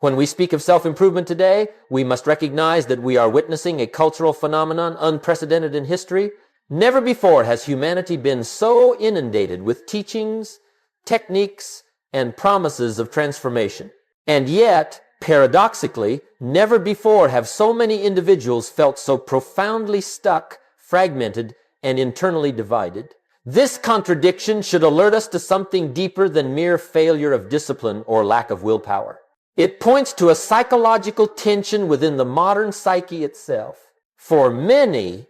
When we speak of self-improvement today, we must recognize that we are witnessing a cultural phenomenon unprecedented in history. Never before has humanity been so inundated with teachings, techniques, and promises of transformation. And yet, paradoxically, never before have so many individuals felt so profoundly stuck, fragmented, and internally divided. This contradiction should alert us to something deeper than mere failure of discipline or lack of willpower. It points to a psychological tension within the modern psyche itself. For many,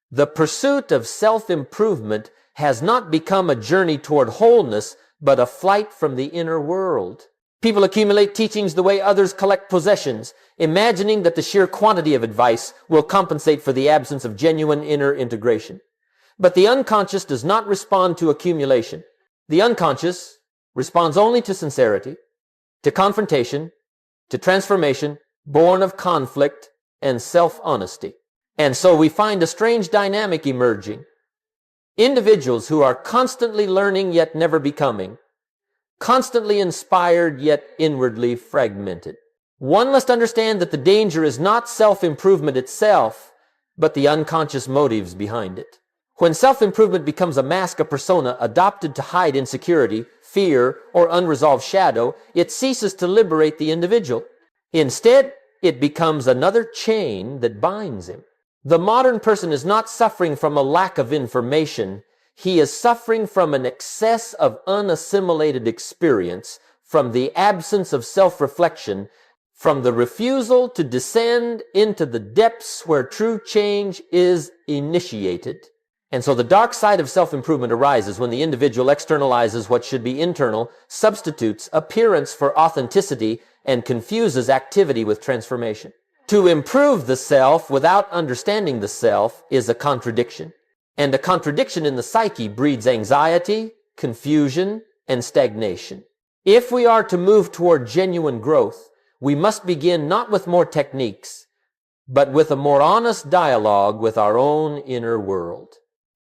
the pursuit of self-improvement has not become a journey toward wholeness, but a flight from the inner world. People accumulate teachings the way others collect possessions, imagining that the sheer quantity of advice will compensate for the absence of genuine inner integration. But the unconscious does not respond to accumulation. The unconscious responds only to sincerity, to confrontation, to transformation, born of conflict and self-honesty. And so we find a strange dynamic emerging. Individuals who are constantly learning yet never becoming, constantly inspired yet inwardly fragmented. One must understand that the danger is not self-improvement itself, but the unconscious motives behind it. When self-improvement becomes a mask, a persona adopted to hide insecurity, fear, or unresolved shadow, it ceases to liberate the individual. Instead, it becomes another chain that binds him. The modern person is not suffering from a lack of information. He is suffering from an excess of unassimilated experience, from the absence of self-reflection, from the refusal to descend into the depths where true change is initiated. And so the dark side of self-improvement arises when the individual externalizes what should be internal, substitutes appearance for authenticity, and confuses activity with transformation. To improve the self without understanding the self is a contradiction. And a contradiction in the psyche breeds anxiety, confusion, and stagnation. If we are to move toward genuine growth, we must begin not with more techniques, but with a more honest dialogue with our own inner world.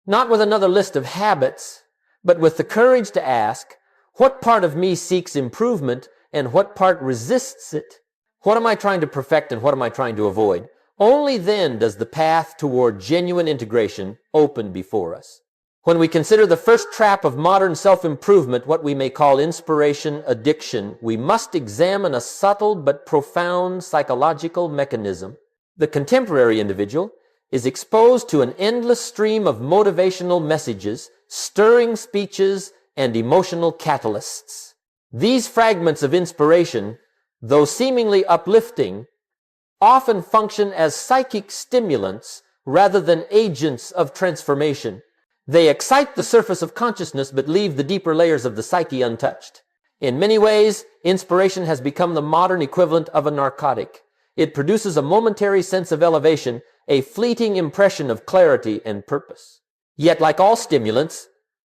Not with another list of habits, but with the courage to ask, what part of me seeks improvement and what part resists it? What am I trying to perfect and what am I trying to avoid? Only then does the path toward genuine integration open before us. When we consider the first trap of modern self-improvement, what we may call inspiration addiction, we must examine a subtle but profound psychological mechanism. The contemporary individual is exposed to an endless stream of motivational messages, stirring speeches, and emotional catalysts. These fragments of inspiration, though seemingly uplifting, often function as psychic stimulants rather than agents of transformation. They excite the surface of consciousness but leave the deeper layers of the psyche untouched. In many ways, inspiration has become the modern equivalent of a narcotic. It produces a momentary sense of elevation, a fleeting impression of clarity and purpose. Yet, like all stimulants,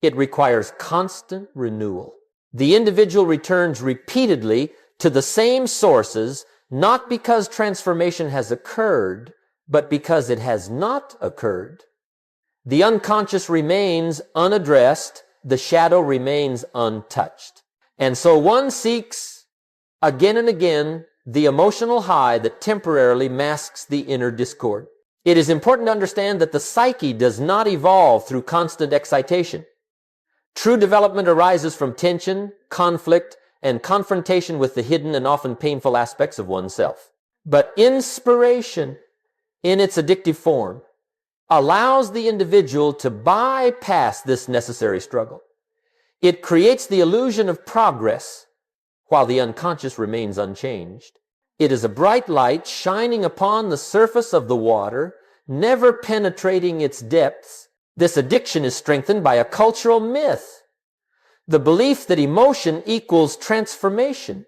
it requires constant renewal. The individual returns repeatedly to the same sources, not because transformation has occurred, but because it has not occurred. The unconscious remains unaddressed, the shadow remains untouched. And so one seeks again and again the emotional high that temporarily masks the inner discord. It is important to understand that the psyche does not evolve through constant excitation. True development arises from tension, conflict, and confrontation with the hidden and often painful aspects of oneself. But inspiration, in its addictive form, allows the individual to bypass this necessary struggle. It creates the illusion of progress while the unconscious remains unchanged. It is a bright light shining upon the surface of the water, never penetrating its depths. This addiction is strengthened by a cultural myth, the belief that emotion equals transformation.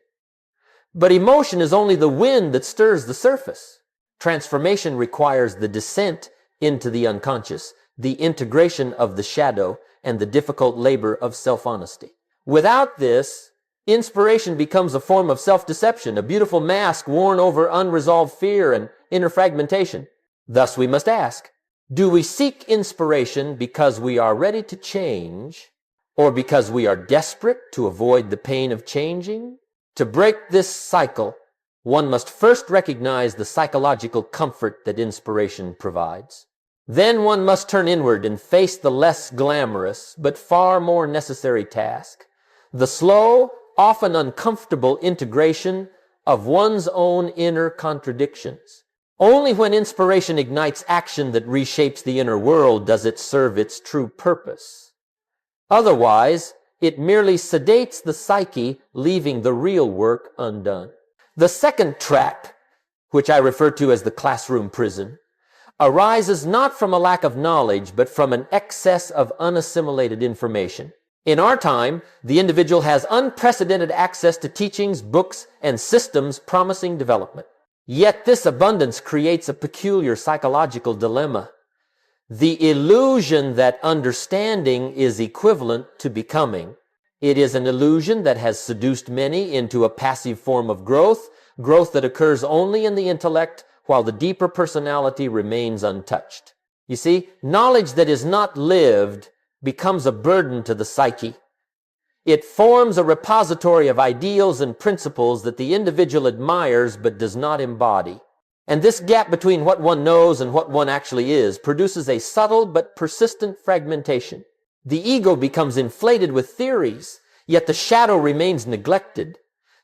But emotion is only the wind that stirs the surface. Transformation requires the descent into the unconscious, the integration of the shadow, and the difficult labor of self-honesty. Without this, inspiration becomes a form of self-deception, a beautiful mask worn over unresolved fear and inner fragmentation. Thus we must ask, do we seek inspiration because we are ready to change, or because we are desperate to avoid the pain of changing? To break this cycle, One must first recognize the psychological comfort that inspiration provides. Then one must turn inward and face the less glamorous but far more necessary task, the slow, often uncomfortable integration of one's own inner contradictions. Only when inspiration ignites action that reshapes the inner world does it serve its true purpose. Otherwise, it merely sedates the psyche, leaving the real work undone. The second trap, which I refer to as the classroom prison, arises not from a lack of knowledge, but from an excess of unassimilated information. In our time, the individual has unprecedented access to teachings, books, and systems promising development. Yet this abundance creates a peculiar psychological dilemma. The illusion that understanding is equivalent to becoming. It is an illusion that has seduced many into a passive form of growth that occurs only in the intellect, while the deeper personality remains untouched. You see, knowledge that is not lived becomes a burden to the psyche. It forms a repository of ideals and principles that the individual admires but does not embody. And this gap between what one knows and what one actually is produces a subtle but persistent fragmentation. The ego becomes inflated with theories, yet the shadow remains neglected.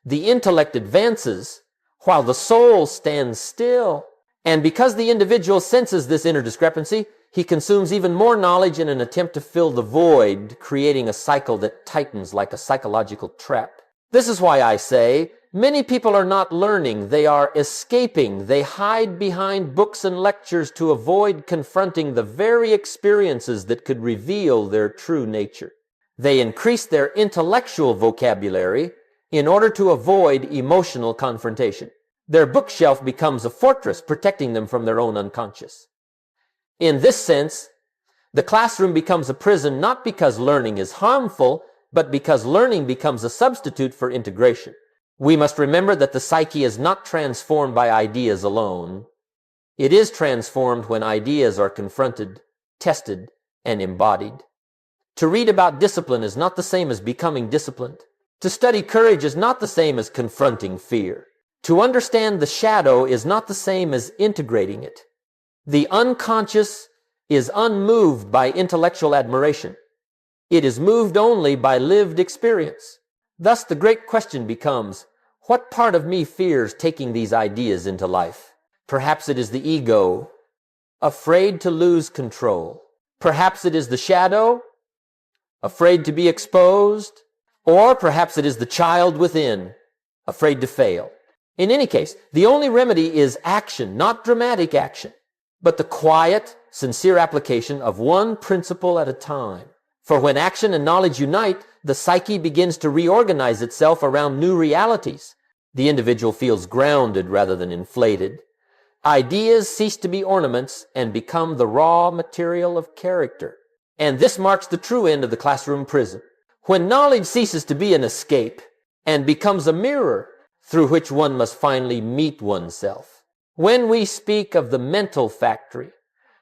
The intellect advances, while the soul stands still. And because the individual senses this inner discrepancy, he consumes even more knowledge in an attempt to fill the void, creating a cycle that tightens like a psychological trap. This is why I say, many people are not learning, they are escaping. They hide behind books and lectures to avoid confronting the very experiences that could reveal their true nature. They increase their intellectual vocabulary in order to avoid emotional confrontation. Their bookshelf becomes a fortress protecting them from their own unconscious. In this sense, the classroom becomes a prison not because learning is harmful, but because learning becomes a substitute for integration. We must remember that the psyche is not transformed by ideas alone. It is transformed when ideas are confronted, tested, and embodied. To read about discipline is not the same as becoming disciplined. To study courage is not the same as confronting fear. To understand the shadow is not the same as integrating it. The unconscious is unmoved by intellectual admiration. It is moved only by lived experience. Thus the great question becomes, what part of me fears taking these ideas into life? Perhaps it is the ego, afraid to lose control. Perhaps it is the shadow, afraid to be exposed. Or perhaps it is the child within, afraid to fail. In any case, the only remedy is action, not dramatic action, but the quiet, sincere application of one principle at a time. For when action and knowledge unite, the psyche begins to reorganize itself around new realities. The individual feels grounded rather than inflated. Ideas cease to be ornaments and become the raw material of character. And this marks the true end of the classroom prison. When knowledge ceases to be an escape and becomes a mirror through which one must finally meet oneself. When we speak of the mental factory,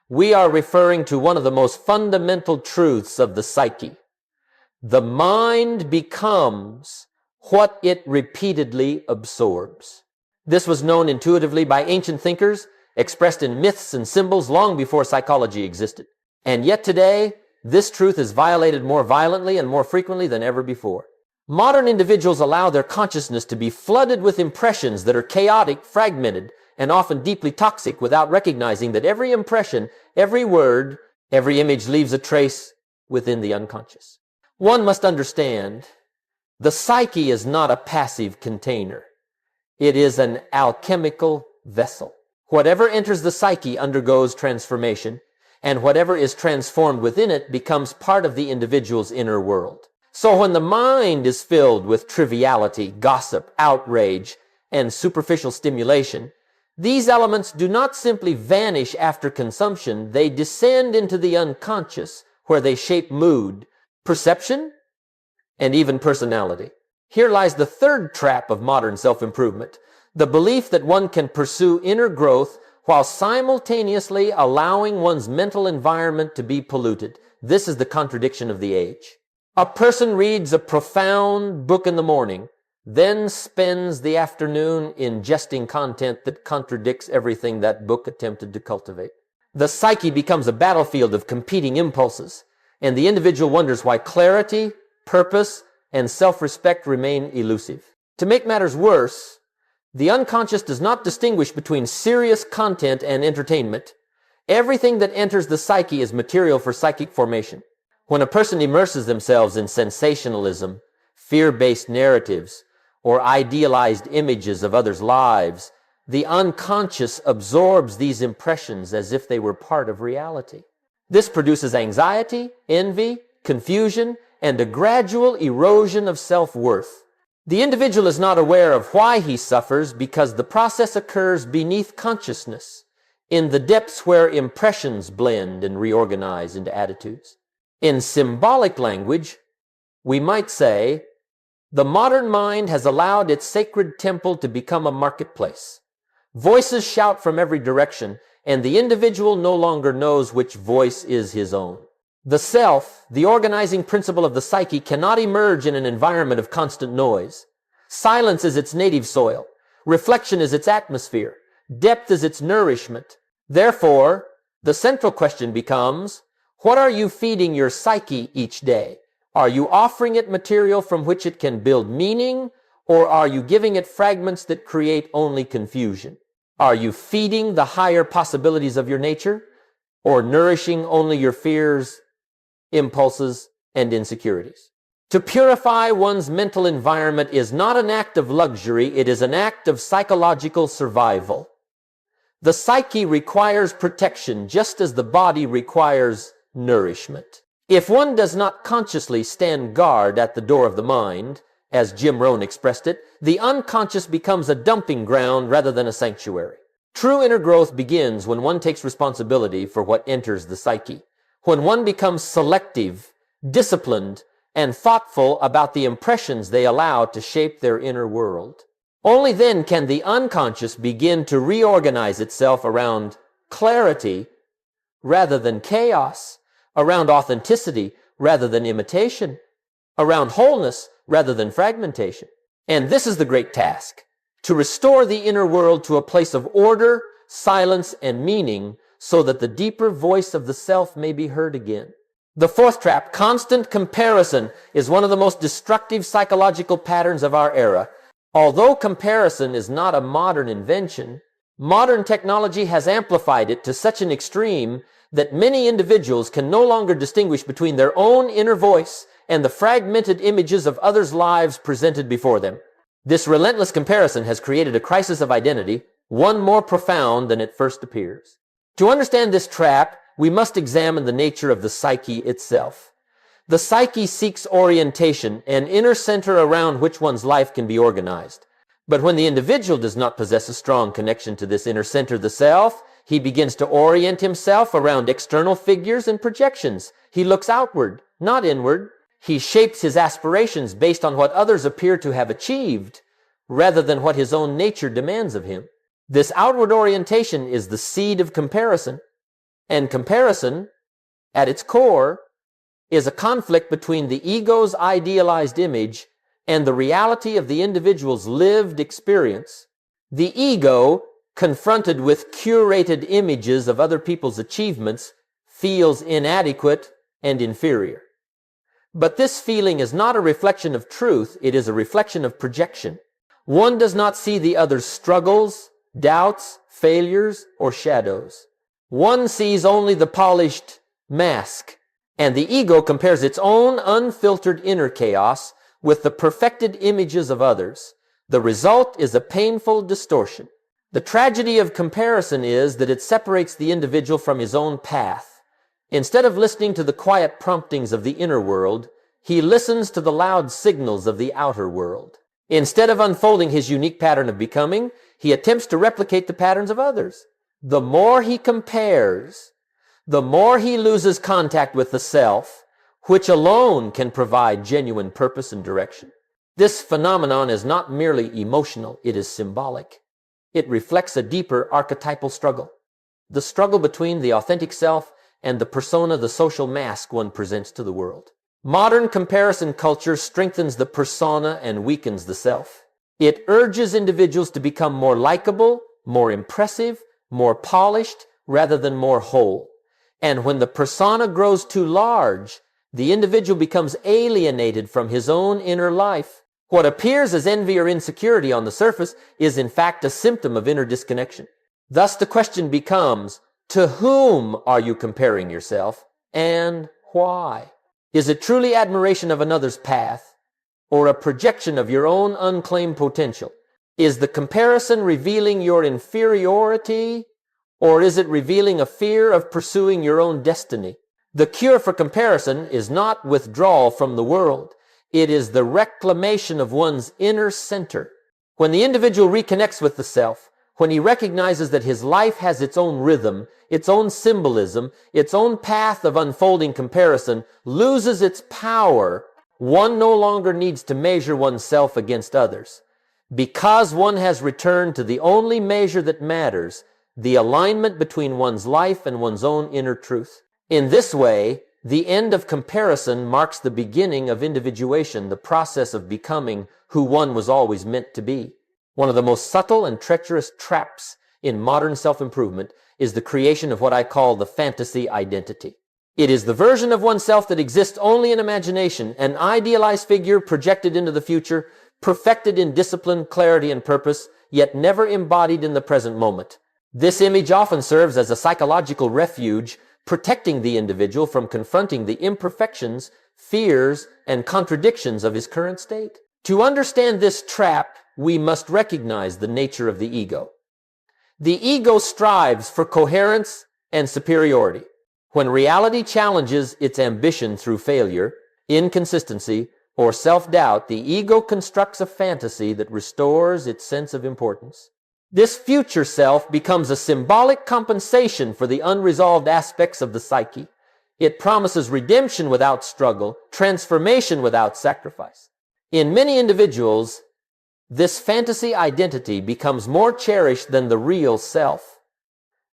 we are referring to one of the most fundamental truths of the psyche. The mind becomes what it repeatedly absorbs. This was known intuitively by ancient thinkers, expressed in myths and symbols long before psychology existed. And yet today, this truth is violated more violently and more frequently than ever before. Modern individuals allow their consciousness to be flooded with impressions that are chaotic, fragmented, and often deeply toxic without recognizing that every impression, every word, every image leaves a trace within the unconscious. One must understand the psyche is not a passive container. It is an alchemical vessel. Whatever enters the psyche undergoes transformation, and whatever is transformed within it becomes part of the individual's inner world. So when the mind is filled with triviality, gossip, outrage, and superficial stimulation, these elements do not simply vanish after consumption, they descend into the unconscious, where they shape mood, perception, and even personality. Here lies the third trap of modern self-improvement, the belief that one can pursue inner growth while simultaneously allowing one's mental environment to be polluted. This is the contradiction of the age. A person reads a profound book in the morning, then spends the afternoon ingesting content that contradicts everything that book attempted to cultivate. The psyche becomes a battlefield of competing impulses, and the individual wonders why clarity, purpose, and self-respect remain elusive. To make matters worse, the unconscious does not distinguish between serious content and entertainment. Everything that enters the psyche is material for psychic formation. When a person immerses themselves in sensationalism, fear-based narratives, or idealized images of others' lives, the unconscious absorbs these impressions as if they were part of reality. This produces anxiety, envy, confusion, and a gradual erosion of self-worth. The individual is not aware of why he suffers because the process occurs beneath consciousness, in the depths where impressions blend and reorganize into attitudes. In symbolic language, we might say, the modern mind has allowed its sacred temple to become a marketplace. Voices shout from every direction, and the individual no longer knows which voice is his own. The self, the organizing principle of the psyche, cannot emerge in an environment of constant noise. Silence is its native soil. Reflection is its atmosphere. Depth is its nourishment. Therefore, the central question becomes, what are you feeding your psyche each day? Are you offering it material from which it can build meaning, or are you giving it fragments that create only confusion? Are you feeding the higher possibilities of your nature, or nourishing only your fears, impulses, and insecurities? To purify one's mental environment is not an act of luxury, it is an act of psychological survival. The psyche requires protection just as the body requires nourishment. If one does not consciously stand guard at the door of the mind, as Jim Rohn expressed it, the unconscious becomes a dumping ground rather than a sanctuary. True inner growth begins when one takes responsibility for what enters the psyche, when one becomes selective, disciplined, and thoughtful about the impressions they allow to shape their inner world. Only then can the unconscious begin to reorganize itself around clarity rather than chaos, around authenticity rather than imitation, around wholeness rather than fragmentation. And this is the great task, to restore the inner world to a place of order, silence, and meaning so that the deeper voice of the self may be heard again. The fourth trap, constant comparison, is one of the most destructive psychological patterns of our era. Although comparison is not a modern invention, modern technology has amplified it to such an extreme that many individuals can no longer distinguish between their own inner voice and the fragmented images of others' lives presented before them. This relentless comparison has created a crisis of identity, one more profound than it first appears. To understand this trap, we must examine the nature of the psyche itself. The psyche seeks orientation, an inner center around which one's life can be organized. But when the individual does not possess a strong connection to this inner center, the self, he begins to orient himself around external figures and projections. He looks outward, not inward. He shapes his aspirations based on what others appear to have achieved, rather than what his own nature demands of him. This outward orientation is the seed of comparison. And comparison, at its core, is a conflict between the ego's idealized image and the reality of the individual's lived experience. The ego, confronted with curated images of other people's achievements, feels inadequate and inferior. But this feeling is not a reflection of truth, it is a reflection of projection. One does not see the other's struggles, doubts, failures, or shadows. One sees only the polished mask, and the ego compares its own unfiltered inner chaos with the perfected images of others. The result is a painful distortion. The tragedy of comparison is that it separates the individual from his own path. Instead of listening to the quiet promptings of the inner world, he listens to the loud signals of the outer world. Instead of unfolding his unique pattern of becoming, he attempts to replicate the patterns of others. The more he compares, the more he loses contact with the self, which alone can provide genuine purpose and direction. This phenomenon is not merely emotional, it is symbolic. It reflects a deeper archetypal struggle, the struggle between the authentic self and the persona, the social mask one presents to the world. Modern comparison culture strengthens the persona and weakens the self. It urges individuals to become more likable, more impressive, more polished, rather than more whole. And when the persona grows too large, the individual becomes alienated from his own inner life. What appears as envy or insecurity on the surface is in fact a symptom of inner disconnection. Thus the question becomes, to whom are you comparing yourself, and why? Is it truly admiration of another's path, or a projection of your own unclaimed potential? Is the comparison revealing your inferiority, or is it revealing a fear of pursuing your own destiny? The cure for comparison is not withdrawal from the world. It is the reclamation of one's inner center. When the individual reconnects with the self, when he recognizes that his life has its own rhythm, its own symbolism, its own path of unfolding comparison loses its power, one no longer needs to measure oneself against others. Because one has returned to the only measure that matters, the alignment between one's life and one's own inner truth. In this way, the end of comparison marks the beginning of individuation, the process of becoming who one was always meant to be. One of the most subtle and treacherous traps in modern self-improvement is the creation of what I call the fantasy identity. It is the version of oneself that exists only in imagination, an idealized figure projected into the future, perfected in discipline, clarity, and purpose, yet never embodied in the present moment. This image often serves as a psychological refuge, protecting the individual from confronting the imperfections, fears, and contradictions of his current state. To understand this trap, we must recognize the nature of the ego. The ego strives for coherence and superiority. When reality challenges its ambition through failure, inconsistency, or self-doubt, the ego constructs a fantasy that restores its sense of importance. This future self becomes a symbolic compensation for the unresolved aspects of the psyche. It promises redemption without struggle, transformation without sacrifice. In many individuals, this fantasy identity becomes more cherished than the real self.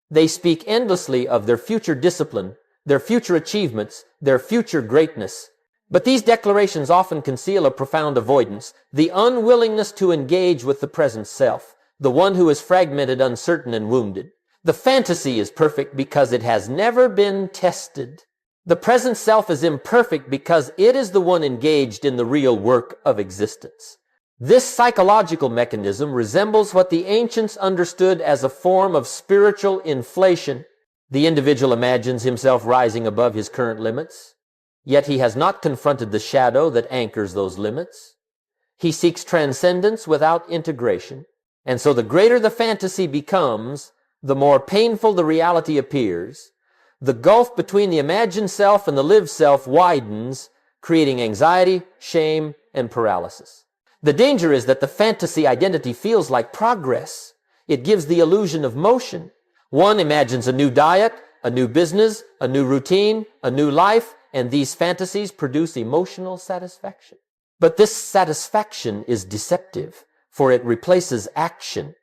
They speak endlessly of their future discipline, their future achievements, their future greatness. But these declarations often conceal a profound avoidance, the unwillingness to engage with the present self, the one who is fragmented, uncertain, and wounded. The fantasy is perfect because it has never been tested. The present self is imperfect because it is the one engaged in the real work of existence. This psychological mechanism resembles what the ancients understood as a form of spiritual inflation. The individual imagines himself rising above his current limits, yet he has not confronted the shadow that anchors those limits. He seeks transcendence without integration. And so the greater the fantasy becomes, the more painful the reality appears. The gulf between the imagined self and the lived self widens, creating anxiety, shame, and paralysis. The danger is that the fantasy identity feels like progress. It gives the illusion of motion. One imagines a new diet, a new business, a new routine, a new life, and these fantasies produce emotional satisfaction. But this satisfaction is deceptive, for it replaces action.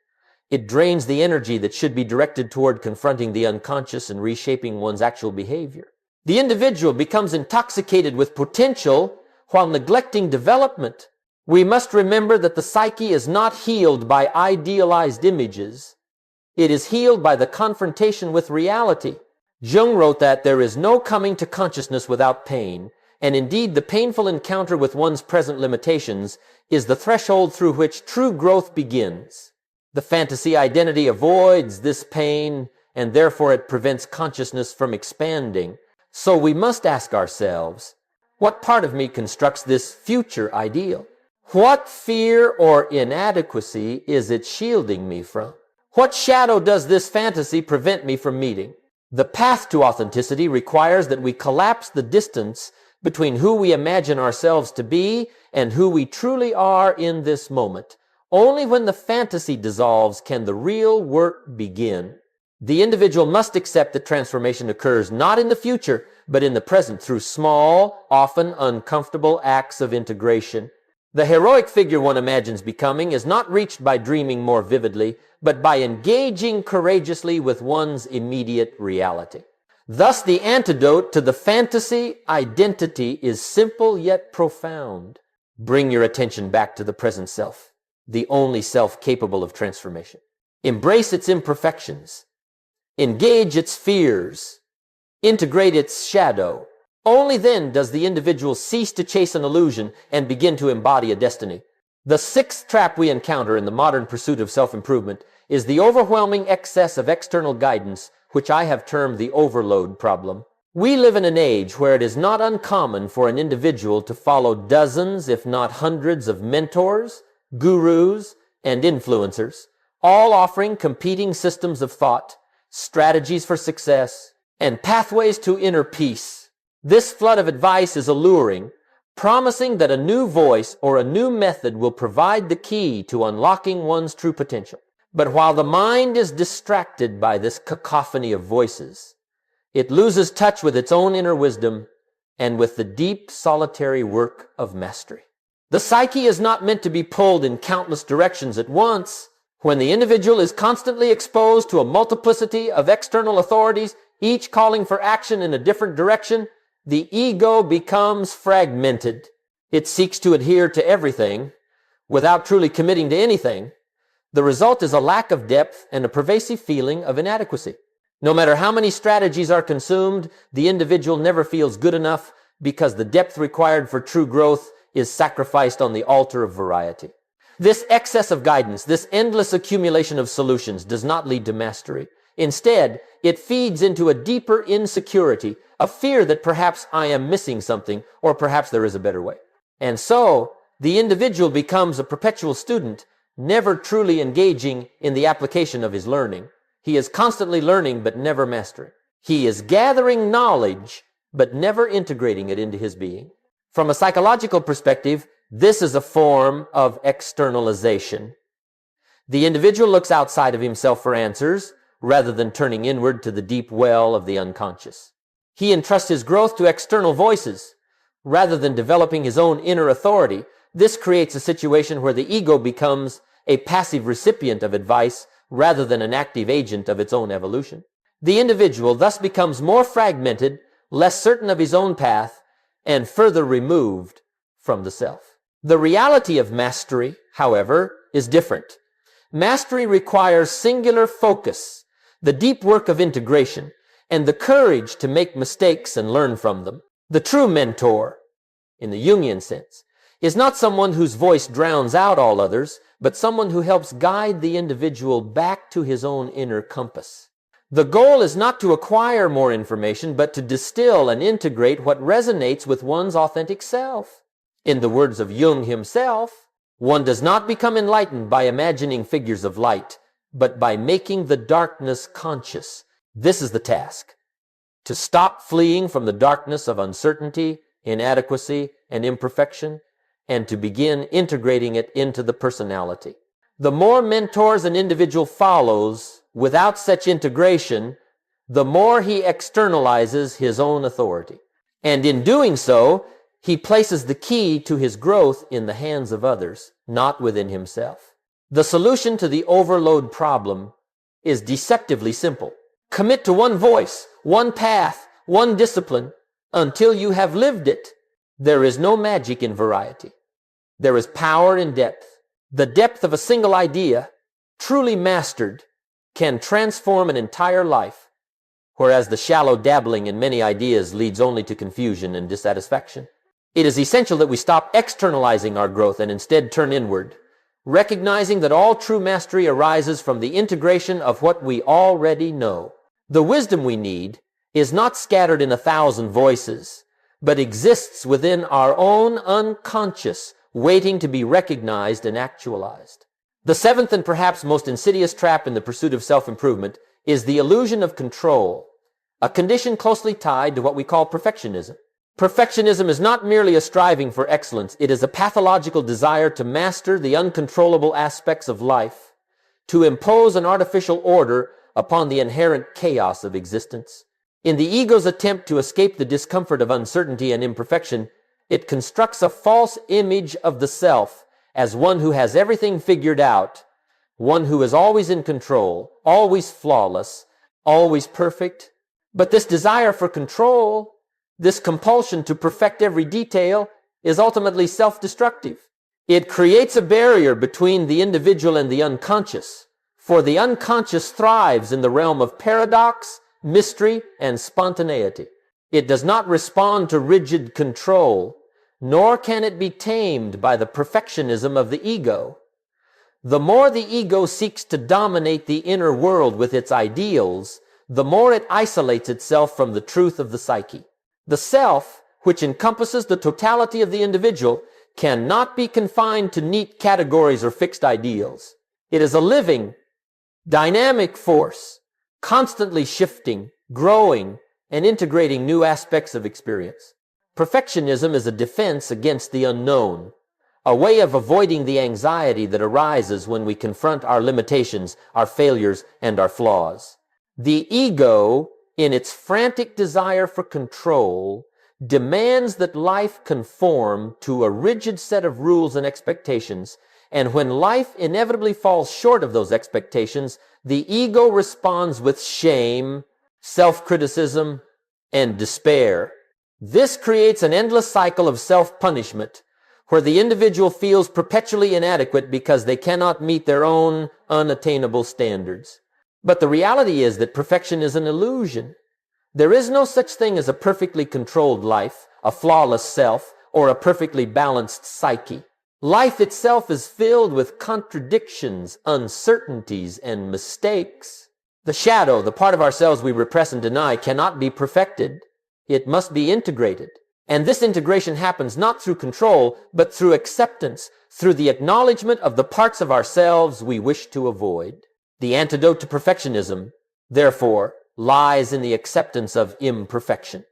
It drains the energy that should be directed toward confronting the unconscious and reshaping one's actual behavior. The individual becomes intoxicated with potential while neglecting development. We must remember that the psyche is not healed by idealized images. It is healed by the confrontation with reality. Jung wrote that there is no coming to consciousness without pain, and indeed the painful encounter with one's present limitations is the threshold through which true growth begins. The fantasy identity avoids this pain, and therefore it prevents consciousness from expanding. So we must ask ourselves, what part of me constructs this future ideal? What fear or inadequacy is it shielding me from? What shadow does this fantasy prevent me from meeting? The path to authenticity requires that we collapse the distance between who we imagine ourselves to be and who we truly are in this moment. Only when the fantasy dissolves can the real work begin. The individual must accept that transformation occurs not in the future, but in the present through small, often uncomfortable acts of integration. The heroic figure one imagines becoming is not reached by dreaming more vividly, but by engaging courageously with one's immediate reality. Thus, the antidote to the fantasy identity is simple yet profound. Bring your attention back to the present self, the only self capable of transformation. Embrace its imperfections. Engage its fears. Integrate its shadow. Only then does the individual cease to chase an illusion and begin to embody a destiny. The sixth trap we encounter in the modern pursuit of self-improvement is the overwhelming excess of external guidance, which I have termed the overload problem. We live in an age where it is not uncommon for an individual to follow dozens, if not hundreds, of mentors, gurus, and influencers, all offering competing systems of thought, strategies for success, and pathways to inner peace. This flood of advice is alluring, promising that a new voice or a new method will provide the key to unlocking one's true potential. But while the mind is distracted by this cacophony of voices, it loses touch with its own inner wisdom and with the deep, solitary work of mastery. The psyche is not meant to be pulled in countless directions at once. When the individual is constantly exposed to a multiplicity of external authorities, each calling for action in a different direction, the ego becomes fragmented. It seeks to adhere to everything without truly committing to anything. The result is a lack of depth and a pervasive feeling of inadequacy. No matter how many strategies are consumed, the individual never feels good enough because the depth required for true growth is sacrificed on the altar of variety. This excess of guidance, this endless accumulation of solutions does not lead to mastery. Instead, it feeds into a deeper insecurity, a fear that perhaps I am missing something, or perhaps there is a better way. And so, the individual becomes a perpetual student, never truly engaging in the application of his learning. He is constantly learning, but never mastering. He is gathering knowledge, but never integrating it into his being. From a psychological perspective, this is a form of externalization. The individual looks outside of himself for answers, rather than turning inward to the deep well of the unconscious. He entrusts his growth to external voices, rather than developing his own inner authority. This creates a situation where the ego becomes a passive recipient of advice rather than an active agent of its own evolution. The individual thus becomes more fragmented, less certain of his own path, and further removed from the self. The reality of mastery, however, is different. Mastery requires singular focus, the deep work of integration, and the courage to make mistakes and learn from them. The true mentor, in the Jungian sense, is not someone whose voice drowns out all others, but someone who helps guide the individual back to his own inner compass. The goal is not to acquire more information, but to distill and integrate what resonates with one's authentic self. In the words of Jung himself, one does not become enlightened by imagining figures of light, but by making the darkness conscious. This is the task: to stop fleeing from the darkness of uncertainty, inadequacy, and imperfection, and to begin integrating it into the personality. The more mentors an individual follows without such integration, the more he externalizes his own authority. And in doing so, he places the key to his growth in the hands of others, not within himself. The solution to the overload problem is deceptively simple. Commit to one voice, one path, one discipline, until you have lived it. There is no magic in variety. There is power in depth. The depth of a single idea, truly mastered, can transform an entire life, whereas the shallow dabbling in many ideas leads only to confusion and dissatisfaction. It is essential that we stop externalizing our growth and instead turn inward, recognizing that all true mastery arises from the integration of what we already know. The wisdom we need is not scattered in 1,000 voices, but exists within our own unconscious, waiting to be recognized and actualized. The seventh and perhaps most insidious trap in the pursuit of self-improvement is the illusion of control, a condition closely tied to what we call perfectionism. Perfectionism is not merely a striving for excellence, it is a pathological desire to master the uncontrollable aspects of life, to impose an artificial order upon the inherent chaos of existence. In the ego's attempt to escape the discomfort of uncertainty and imperfection, it constructs a false image of the self as one who has everything figured out, one who is always in control, always flawless, always perfect, But this desire for control, this compulsion to perfect every detail, is ultimately self-destructive. It creates a barrier between the individual and the unconscious, for the unconscious thrives in the realm of paradox, mystery, and spontaneity. It does not respond to rigid control, nor can it be tamed by the perfectionism of the ego. The more the ego seeks to dominate the inner world with its ideals, the more it isolates itself from the truth of the psyche. The self, which encompasses the totality of the individual, cannot be confined to neat categories or fixed ideals. It is a living, dynamic force, constantly shifting, growing, and integrating new aspects of experience. Perfectionism is a defense against the unknown, a way of avoiding the anxiety that arises when we confront our limitations, our failures, and our flaws. The ego, in its frantic desire for control, demands that life conform to a rigid set of rules and expectations, and when life inevitably falls short of those expectations, the ego responds with shame, self-criticism, and despair. This creates an endless cycle of self-punishment, where the individual feels perpetually inadequate because they cannot meet their own unattainable standards. But the reality is that perfection is an illusion. There is no such thing as a perfectly controlled life, a flawless self, or a perfectly balanced psyche. Life itself is filled with contradictions, uncertainties, and mistakes. The shadow, the part of ourselves we repress and deny, cannot be perfected. It must be integrated. And this integration happens not through control, but through acceptance, through the acknowledgement of the parts of ourselves we wish to avoid. The antidote to perfectionism, therefore, lies in the acceptance of imperfection.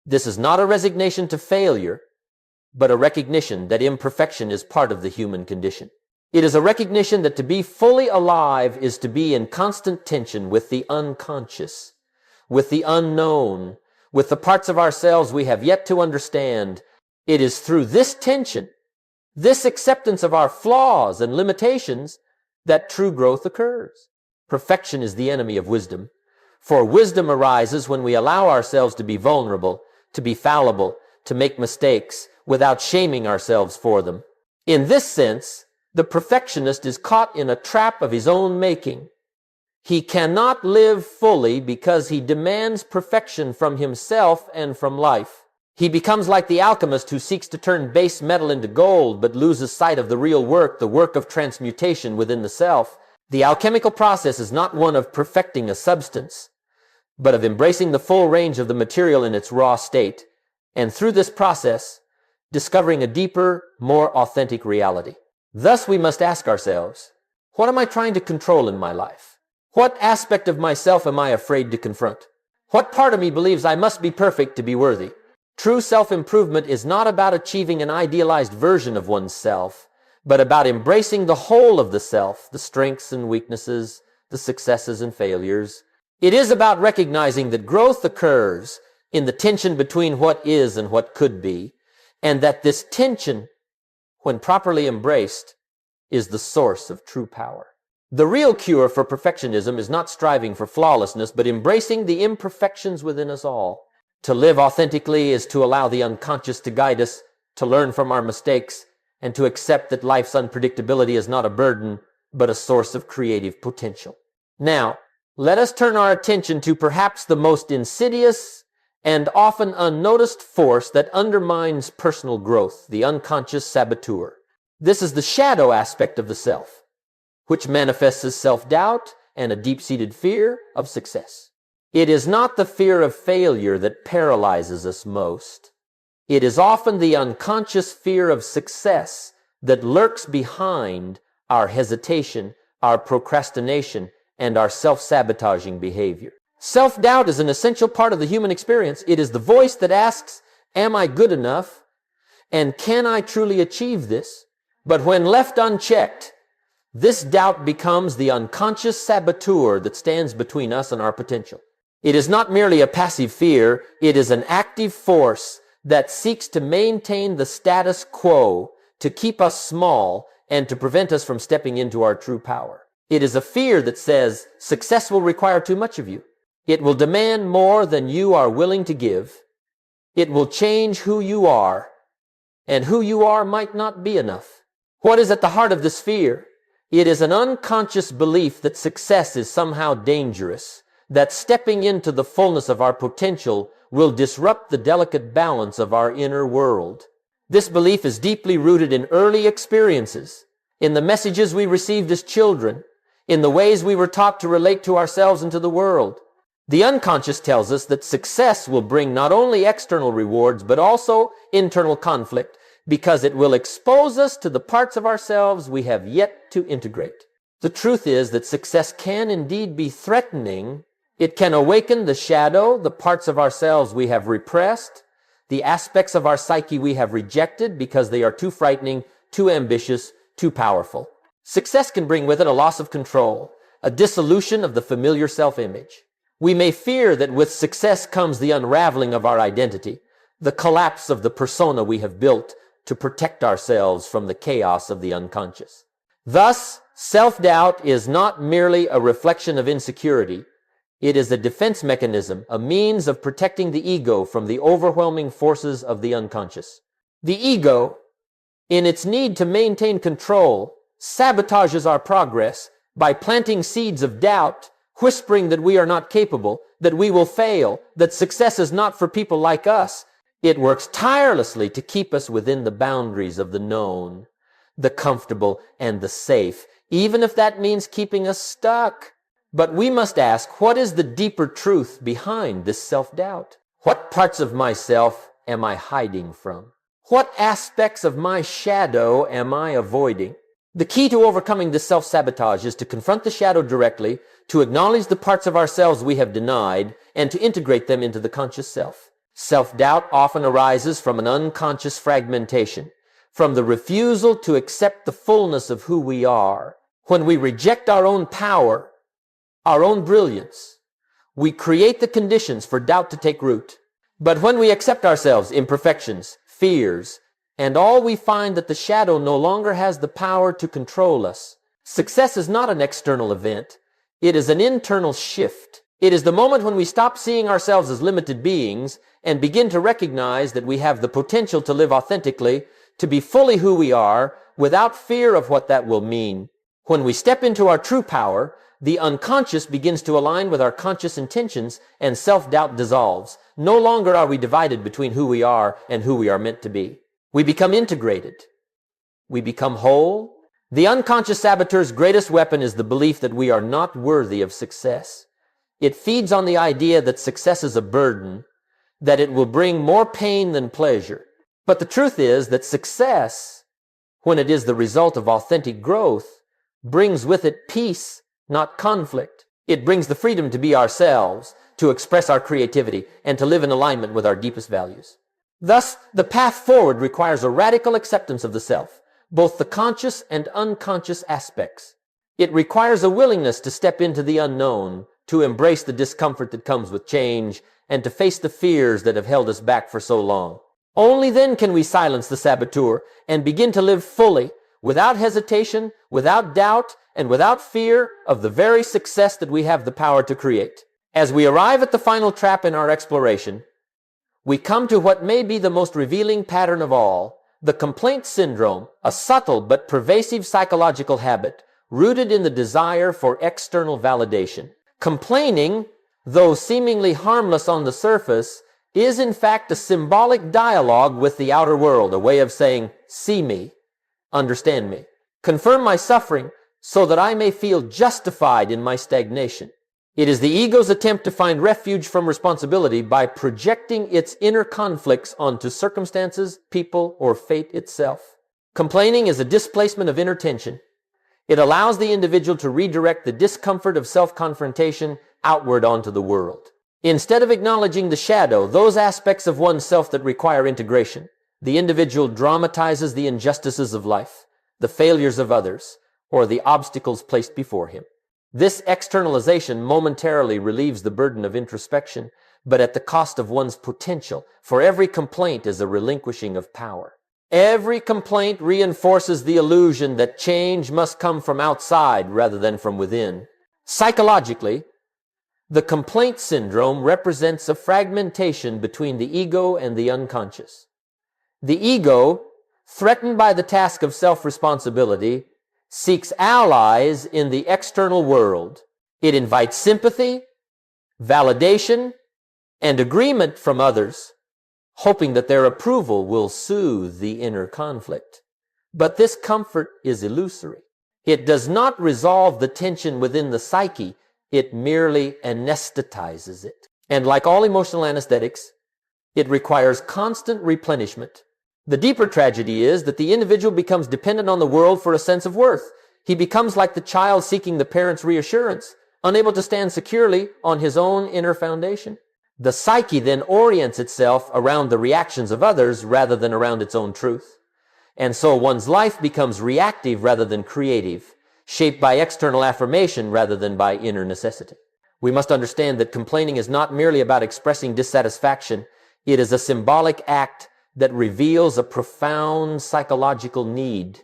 This is not a resignation to failure, but a recognition that imperfection is part of the human condition. It is a recognition that to be fully alive is to be in constant tension with the unconscious, with the unknown, with the parts of ourselves we have yet to understand. It is through this tension, this acceptance of our flaws and limitations, that true growth occurs. Perfection is the enemy of wisdom, for wisdom arises when we allow ourselves to be vulnerable, to be fallible, to make mistakes, without shaming ourselves for them. In this sense, the perfectionist is caught in a trap of his own making. He cannot live fully because he demands perfection from himself and from life. He becomes like the alchemist who seeks to turn base metal into gold but loses sight of the real work, the work of transmutation within the self. The alchemical process is not one of perfecting a substance, but of embracing the full range of the material in its raw state, and through this process, discovering a deeper, more authentic reality. Thus we must ask ourselves, what am I trying to control in my life? What aspect of myself am I afraid to confront? What part of me believes I must be perfect to be worthy? True self-improvement is not about achieving an idealized version of oneself, but about embracing the whole of the self, the strengths and weaknesses, the successes and failures. It is about recognizing that growth occurs in the tension between what is and what could be, and that this tension, when properly embraced, is the source of true power. The real cure for perfectionism is not striving for flawlessness, but embracing the imperfections within us all. To live authentically is to allow the unconscious to guide us, to learn from our mistakes, and to accept that life's unpredictability is not a burden, but a source of creative potential. Now, let us turn our attention to perhaps the most insidious and often unnoticed force that undermines personal growth, the unconscious saboteur. This is the shadow aspect of the self, which manifests as self-doubt and a deep-seated fear of success. It is not the fear of failure that paralyzes us most. It is often the unconscious fear of success that lurks behind our hesitation, our procrastination, and our self-sabotaging behavior. Self-doubt is an essential part of the human experience. It is the voice that asks, am I good enough? And can I truly achieve this? But when left unchecked, this doubt becomes the unconscious saboteur that stands between us and our potential. It is not merely a passive fear, it is an active force that seeks to maintain the status quo, to keep us small, and to prevent us from stepping into our true power. It is a fear that says, success will require too much of you. It will demand more than you are willing to give. It will change who you are, and who you are might not be enough. What is at the heart of this fear? It is an unconscious belief that success is somehow dangerous, that stepping into the fullness of our potential will disrupt the delicate balance of our inner world. This belief is deeply rooted in early experiences, in the messages we received as children, in the ways we were taught to relate to ourselves and to the world. The unconscious tells us that success will bring not only external rewards, but also internal conflict, because it will expose us to the parts of ourselves we have yet to integrate. The truth is that success can indeed be threatening. It can awaken the shadow, the parts of ourselves we have repressed, the aspects of our psyche we have rejected because they are too frightening, too ambitious, too powerful. Success can bring with it a loss of control, a dissolution of the familiar self-image. We may fear that with success comes the unraveling of our identity, the collapse of the persona we have built to protect ourselves from the chaos of the unconscious. Thus, self-doubt is not merely a reflection of insecurity. It is a defense mechanism, a means of protecting the ego from the overwhelming forces of the unconscious. The ego, in its need to maintain control, sabotages our progress by planting seeds of doubt, whispering that we are not capable, that we will fail, that success is not for people like us. It works tirelessly to keep us within the boundaries of the known, the comfortable, and the safe, even if that means keeping us stuck. But we must ask, what is the deeper truth behind this self-doubt? What parts of myself am I hiding from? What aspects of my shadow am I avoiding? The key to overcoming this self-sabotage is to confront the shadow directly, to acknowledge the parts of ourselves we have denied, and to integrate them into the conscious self. Self-doubt often arises from an unconscious fragmentation, from the refusal to accept the fullness of who we are. When we reject our own power, our own brilliance, we create the conditions for doubt to take root. But when we accept ourselves, imperfections, fears, and all, we find that the shadow no longer has the power to control us. Success is not an external event. It is an internal shift. It is the moment when we stop seeing ourselves as limited beings and begin to recognize that we have the potential to live authentically, to be fully who we are, without fear of what that will mean. When we step into our true power, the unconscious begins to align with our conscious intentions, and self-doubt dissolves. No longer are we divided between who we are and who we are meant to be. We become integrated. We become whole. The unconscious saboteur's greatest weapon is the belief that we are not worthy of success. It feeds on the idea that success is a burden, that it will bring more pain than pleasure. But the truth is that success, when it is the result of authentic growth, brings with it peace, not conflict. It brings the freedom to be ourselves, to express our creativity, and to live in alignment with our deepest values. Thus, the path forward requires a radical acceptance of the self, both the conscious and unconscious aspects. It requires a willingness to step into the unknown, to embrace the discomfort that comes with change, and to face the fears that have held us back for so long. Only then can we silence the saboteur and begin to live fully, without hesitation, without doubt, and without fear of the very success that we have the power to create. As we arrive at the final trap in our exploration, we come to what may be the most revealing pattern of all, the complaint syndrome, a subtle but pervasive psychological habit rooted in the desire for external validation. Complaining, though seemingly harmless on the surface, is in fact a symbolic dialogue with the outer world, a way of saying, see me, understand me, confirm my suffering so that I may feel justified in my stagnation. It is the ego's attempt to find refuge from responsibility by projecting its inner conflicts onto circumstances, people, or fate itself. Complaining is a displacement of inner tension. It allows the individual to redirect the discomfort of self-confrontation outward onto the world. Instead of acknowledging the shadow, those aspects of oneself that require integration, the individual dramatizes the injustices of life, the failures of others, or the obstacles placed before him. This externalization momentarily relieves the burden of introspection, but at the cost of one's potential, for every complaint is a relinquishing of power. Every complaint reinforces the illusion that change must come from outside rather than from within. Psychologically, The complaint syndrome represents a fragmentation between the ego and the unconscious. The ego, threatened by the task of self-responsibility, seeks allies in the external world. It invites sympathy, validation, and agreement from others, hoping that their approval will soothe the inner conflict. But this comfort is illusory. It does not resolve the tension within the psyche. It merely anesthetizes it. And like all emotional anesthetics, it requires constant replenishment. The deeper tragedy is that the individual becomes dependent on the world for a sense of worth. He becomes like the child seeking the parent's reassurance, unable to stand securely on his own inner foundation. The psyche then orients itself around the reactions of others rather than around its own truth. And so one's life becomes reactive rather than creative, shaped by external affirmation rather than by inner necessity. We must understand that complaining is not merely about expressing dissatisfaction. It is a symbolic act that reveals a profound psychological need,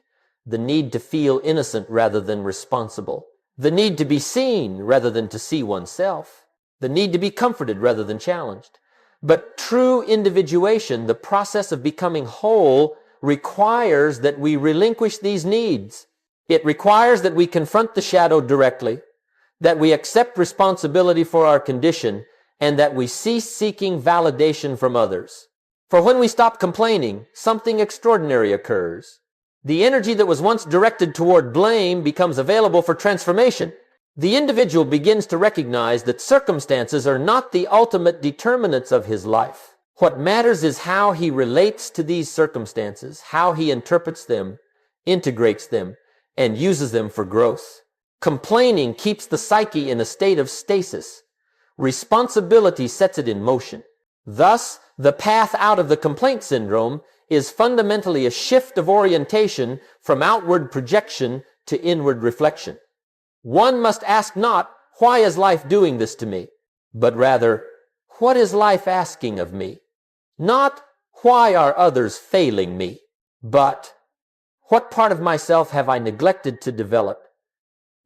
the need to feel innocent rather than responsible, the need to be seen rather than to see oneself, the need to be comforted rather than challenged. But true individuation, the process of becoming whole, requires that we relinquish these needs. It requires that we confront the shadow directly, that we accept responsibility for our condition, and that we cease seeking validation from others. For when we stop complaining, something extraordinary occurs. The energy that was once directed toward blame becomes available for transformation. The individual begins to recognize that circumstances are not the ultimate determinants of his life. What matters is how he relates to these circumstances, how he interprets them, integrates them, and uses them for growth. Complaining keeps the psyche in a state of stasis. Responsibility sets it in motion. Thus, the path out of the complaint syndrome is fundamentally a shift of orientation from outward projection to inward reflection. One must ask not, why is life doing this to me? But rather, what is life asking of me? Not, why are others failing me? But, what part of myself have I neglected to develop?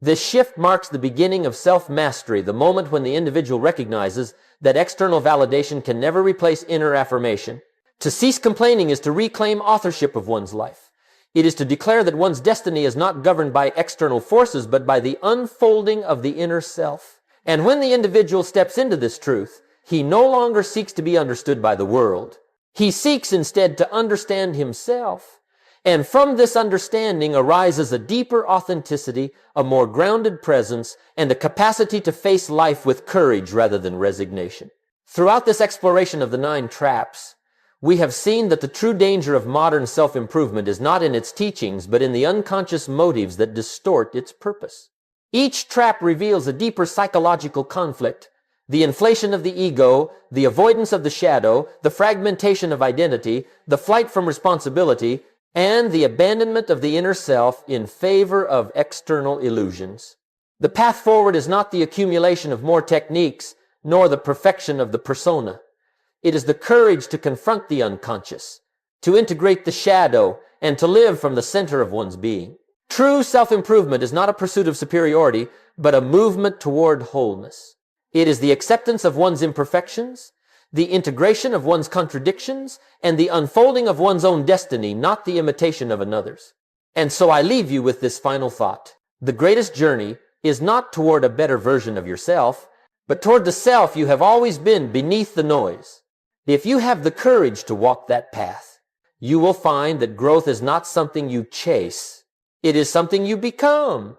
This shift marks the beginning of self-mastery, the moment when the individual recognizes that external validation can never replace inner affirmation. To cease complaining is to reclaim authorship of one's life. It is to declare that one's destiny is not governed by external forces, but by the unfolding of the inner self. And when the individual steps into this truth, he no longer seeks to be understood by the world. He seeks instead to understand himself. And from this understanding arises a deeper authenticity, a more grounded presence, and a capacity to face life with courage rather than resignation. Throughout this exploration of the 9 traps, we have seen that the true danger of modern self-improvement is not in its teachings, but in the unconscious motives that distort its purpose. Each trap reveals a deeper psychological conflict: the inflation of the ego, the avoidance of the shadow, the fragmentation of identity, the flight from responsibility, and the abandonment of the inner self in favor of external illusions. The path forward is not the accumulation of more techniques, nor the perfection of the persona. It is the courage to confront the unconscious, to integrate the shadow, and to live from the center of one's being. True self-improvement is not a pursuit of superiority, but a movement toward wholeness. It is the acceptance of one's imperfections, the integration of one's contradictions, and the unfolding of one's own destiny, not the imitation of another's. And so I leave you with this final thought. The greatest journey is not toward a better version of yourself, but toward the self you have always been beneath the noise. If you have the courage to walk that path, you will find that growth is not something you chase. It is something you become.